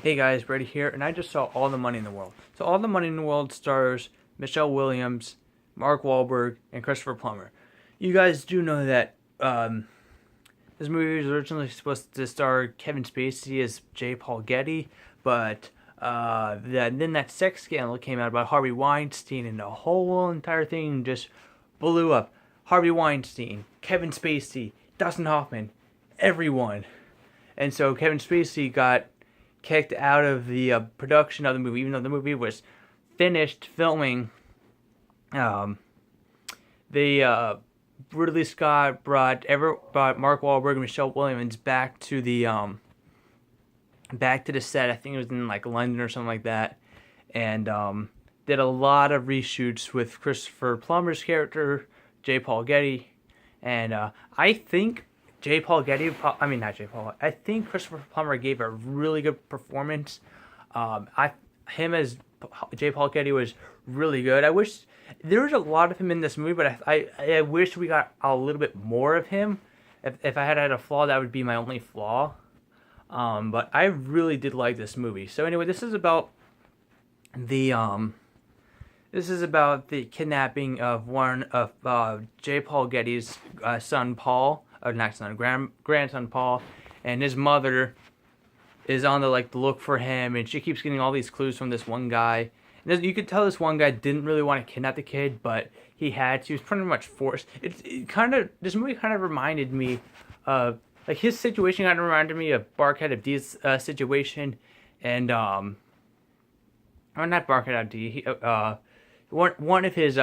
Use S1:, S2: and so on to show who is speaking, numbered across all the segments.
S1: Hey guys, Brady here, and I just saw All the Money in the World. So All the Money in the World stars Michelle Williams, Mark Wahlberg, and Christopher Plummer. You guys do know that this movie was originally supposed to star Kevin Spacey as J. Paul Getty, but then that sex scandal came out about Harvey Weinstein, and the whole entire thing just blew up. Harvey Weinstein, Kevin Spacey, Dustin Hoffman, everyone. And so Kevin Spacey got kicked out of the production of the movie, even though the movie was finished filming. Ridley Scott brought Mark Wahlberg and Michelle Williams back to the set. I think it was in like London or something like that, and did a lot of reshoots with Christopher Plummer's character, J. Paul Getty, and I think I think Christopher Plummer gave a really good performance. Him as J. Paul Getty was really good. I wish there was a lot of him in this movie, but I wish we got a little bit more of him. If I had a flaw, that would be my only flaw. But I really did like this movie. So anyway, this is about the kidnapping of one of J. Paul Getty's son Paul. Not son, grandson Paul, and his mother is on the look for him, and she keeps getting all these clues from this one guy. And you could tell this one guy didn't really want to kidnap the kid, but he had to. He was pretty much forced. This movie kind of reminded me of his situation. Kind of reminded me of Barkhead Abdi's situation, and not Barkhead Abdi. One of his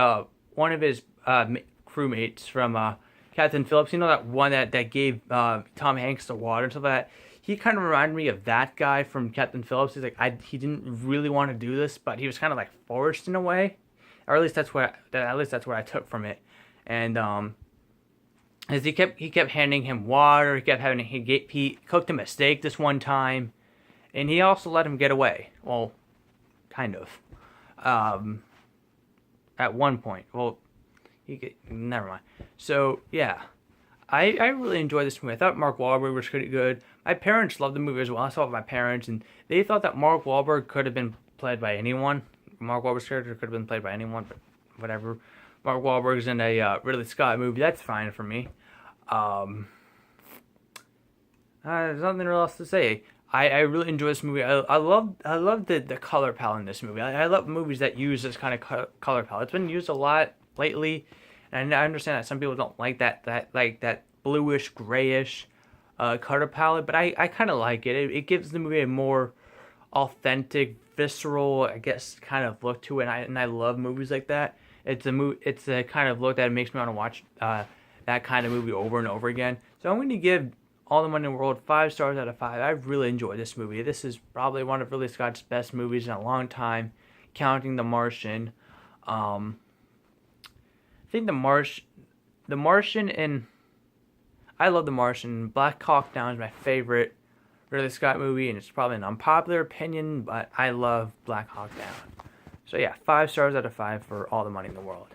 S1: crewmates from Captain Phillips, you know, that one that gave Tom Hanks the water and stuff like that. He kind of reminded me of that guy from Captain Phillips. He's he didn't really want to do this, but he was kind of forced in a way, or at least that's what I took from it. And as he kept handing him water, he cooked him a steak this one time, and he also let him get away. Well, kind of. At one point, never mind. So yeah, I really enjoyed this movie. I thought Mark Wahlberg was pretty good. My parents loved the movie as well. I saw it with my parents, and they thought that Mark Wahlberg could have been played by anyone. Mark Wahlberg's character could have been played by anyone, but whatever. Mark Wahlberg's in a Ridley Scott movie. That's fine for me. There's nothing else to say. I really enjoy this movie. I love the color palette in this movie. I love movies that use this kind of color palette. It's been used a lot lately, and I understand that some people don't like that bluish grayish color palette, but I kind of like it. It gives the movie a more authentic, visceral, I guess, kind of look to it, and I love movies like that. It's a kind of look that makes me want to watch that kind of movie over and over again. So I'm going to give All the Money in the World 5 stars out of 5. I really enjoyed this movie. This is probably one of Ridley Scott's best movies in a long time, counting The Martian. I think The Martian, and I love The Martian. Black Hawk Down is my favorite Ridley Scott movie, and it's probably an unpopular opinion, but I love Black Hawk Down. So yeah, 5 stars out of 5 for All the Money in the World.